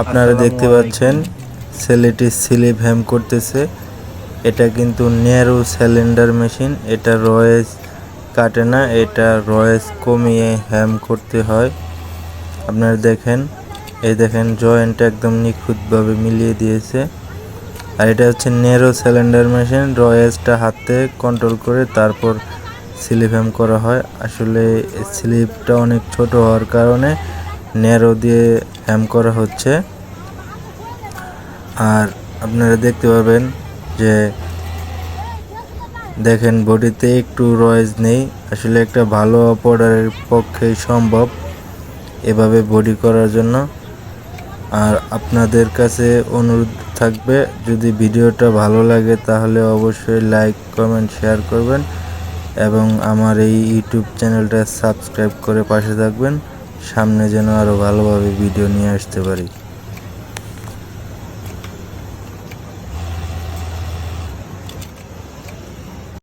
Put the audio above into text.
আপনারা দেখতে পাচ্ছেন ছেলেটি স্লিপ হ্যাম করতেছে। এটা কিন্তু ন্যারো সিলিন্ডার মেশিন। এটা রয়েস কাটে না, এটা রয়েস কমিয়ে হ্যাম করতে হয়। আপনারা দেখেন, এই দেখেন জয়েন্ট একদম নিখুঁতভাবে মিলিয়ে দিয়েছে। আর এটা হচ্ছে ন্যারো সিলিন্ডার মেশিন। রয়েসটা হাতে কন্ট্রোল করে তারপর স্লিপ হ্যাম করা হয়। আসলে স্লিপটা অনেক ছোট হওয়ার কারণে ন্যারো দিয়ে হ্যাম করা হচ্ছে। আর আপনারা দেখতে পাবেন যে দেখেন বডিতে একটু রয়েস নেই। আসলে একটা ভালো অপারেটরের পক্ষেই সম্ভব এভাবে বডি করার জন্য। আর আপনাদের কাছে অনুরোধ থাকবে, যদি ভিডিওটা ভালো লাগে তাহলে অবশ্যই লাইক কমেন্ট শেয়ার করবেন এবং আমার এই ইউটিউব চ্যানেলটা সাবস্ক্রাইব করে পাশে থাকবেন, সামনে যেন আরও ভালোভাবে ভিডিও নিয়ে আসতে পারি।